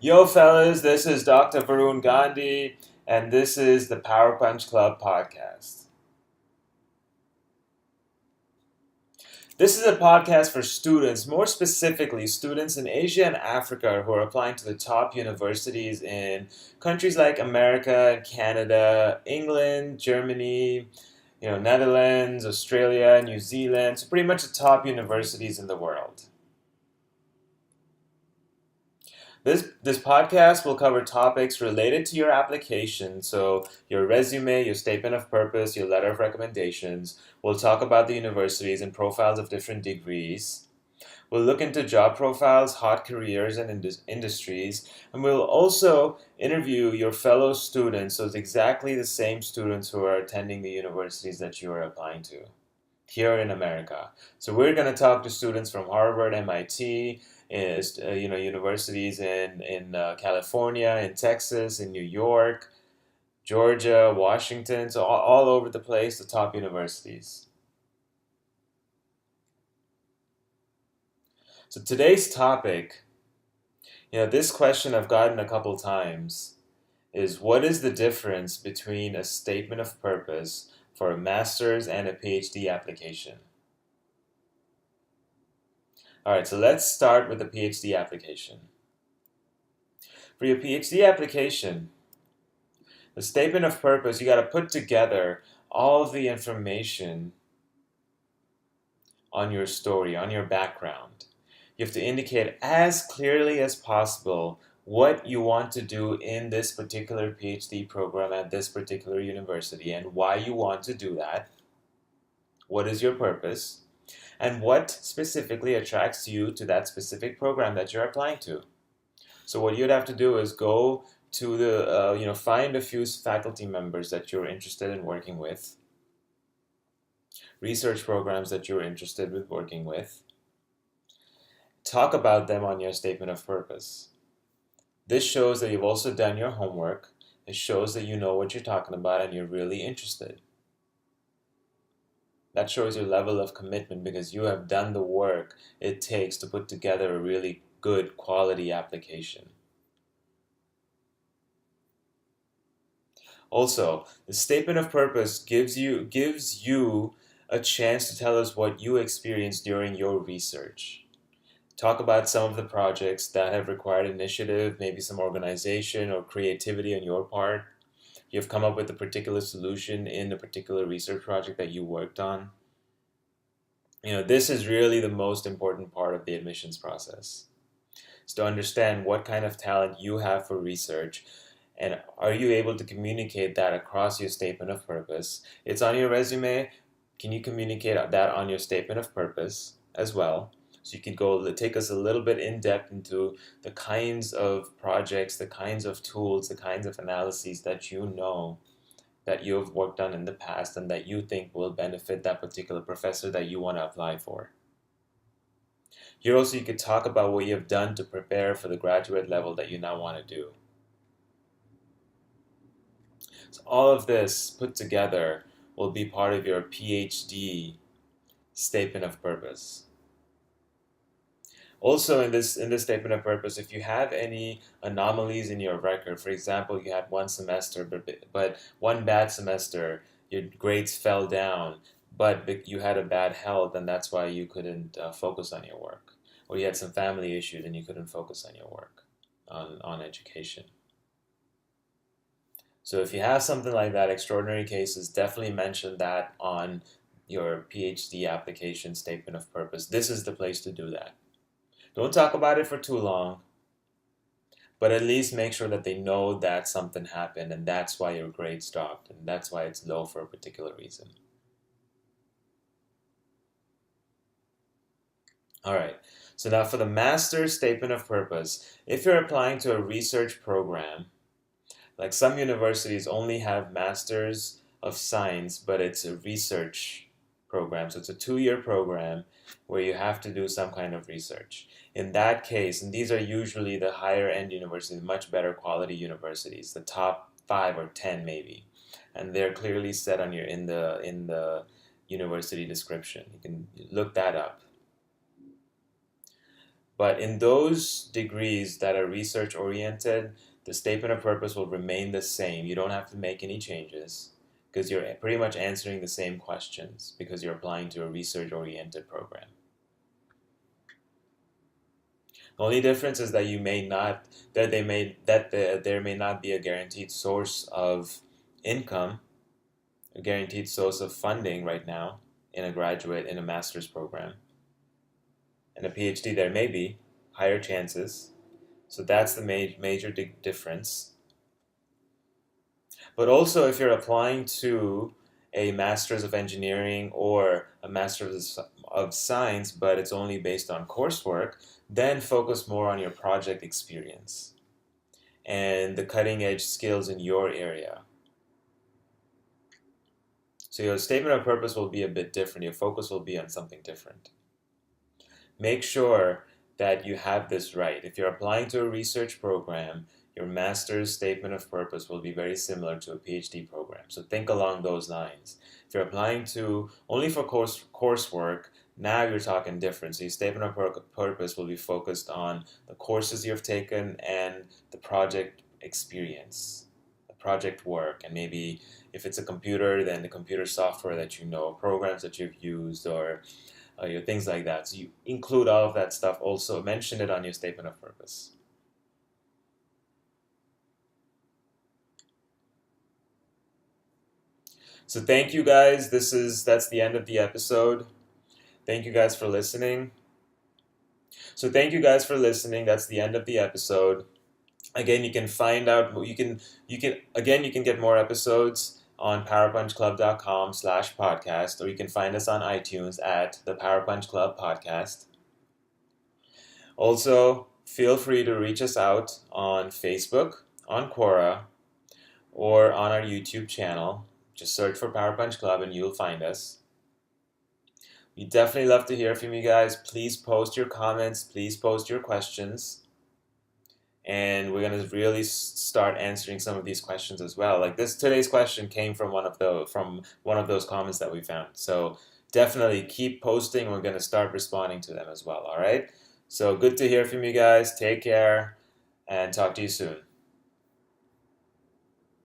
Yo, fellas, this is Dr. Varun Gandhi, and this is the Power Punch Club podcast. This is a podcast for students, more specifically, students in Asia and Africa who are applying to the top universities in countries like America, Canada, England, Germany, Netherlands, Australia, New Zealand, so pretty much the top universities in the world. This podcast will cover topics related to your application, so your resume, your statement of purpose, your letter of recommendations. We'll talk about the universities and profiles of different degrees. We'll look into job profiles, hot careers, and industries, and we'll also interview your fellow students, so it's exactly the same students who are attending the universities that you are applying to here in America. So we're going to talk to students from Harvard, MIT, universities in California, in Texas, in New York, Georgia, Washington, so all over the place, the top universities. So today's topic, this question I've gotten a couple times is what is the difference between a statement of purpose for a master's and a PhD application? All right, so let's start with the PhD application. For your PhD application, the statement of purpose, you got to put together all of the information on your story, on your background. You have to indicate as clearly as possible what you want to do in this particular PhD program at this particular university and why you want to do that. What is your purpose? And what specifically attracts you to that specific program that you're applying to. So what you'd have to do is go to find a few faculty members that you're interested in working with, research programs that you're interested in working with, talk about them on your statement of purpose. This shows that you've also done your homework. It shows that you know what you're talking about and you're really interested. That shows your level of commitment because you have done the work it takes to put together a really good quality application. Also, the statement of purpose gives you a chance to tell us what you experienced during your research. Talk about some of the projects that have required initiative, maybe some organization or creativity on your part. You've come up with a particular solution in a particular research project that you worked on. This is really the most important part of the admissions process. Is to understand what kind of talent you have for research and are you able to communicate that across your statement of purpose? It's on your resume. Can you communicate that on your statement of purpose as well? So you could take us a little bit in depth into the kinds of projects, the kinds of tools, the kinds of analyses that you know that you have worked on in the past and that you think will benefit that particular professor that you want to apply for. Here also you could talk about what you have done to prepare for the graduate level that you now want to do. So all of this put together will be part of your PhD statement of purpose. Also, in this statement of purpose, if you have any anomalies in your record, for example, you had one semester, but one bad semester, your grades fell down, but you had a bad health, and that's why you couldn't focus on your work, or you had some family issues and you couldn't focus on your work, on education. So if you have something like that, extraordinary cases, definitely mention that on your PhD application statement of purpose. This is the place to do that. Don't talk about it for too long, but at least make sure that they know that something happened and that's why your grades dropped and that's why it's low for a particular reason. All right, so now for the master's statement of purpose, if you're applying to a research program, like some universities only have Masters of Science, but it's a research program. So it's a 2-year program where you have to do some kind of research. In that case, and these are usually the higher end universities, much better quality universities, the top 5 or 10 maybe. And they're clearly set on your in the university description. You can look that up. But in those degrees that are research oriented, the statement of purpose will remain the same. You don't have to make any changes because you're pretty much answering the same questions because you're applying to a research oriented program. The only difference is that there may not be a guaranteed source of income, a guaranteed source of funding right now in a master's program. In a PhD, there may be higher chances. So that's the major difference. But also, if you're applying to a Master's of Engineering or a Master's of Science, but it's only based on coursework, then focus more on your project experience and the cutting edge skills in your area. So your statement of purpose will be a bit different. Your focus will be on something different. Make sure that you have this right. If you're applying to a research program, your master's statement of purpose will be very similar to a PhD program. So think along those lines. If you're applying to only for coursework, now you're talking different. So your statement of purpose will be focused on the courses you've taken and the project experience, the project work, and maybe if it's a computer, then the computer software that you know, programs that you've used, or things like that. So you include all of that stuff. Also mention it on your statement of purpose. So thank you guys. That's the end of the episode. Thank you guys for listening. So thank you guys for listening. That's the end of the episode. Again, you can find out you can get more episodes on powerpunchclub.com/podcast, or you can find us on iTunes at the Power Punch Club Podcast. Also, feel free to reach us out on Facebook, on Quora, or on our YouTube channel. Just search for Power Punch Club and you'll find us. We definitely love to hear from you guys. Please post your comments. Please post your questions. And we're going to really start answering some of these questions as well. Like today's question came from one of those comments that we found. So definitely keep posting. We're going to start responding to them as well. All right. So good to hear from you guys. Take care and talk to you soon.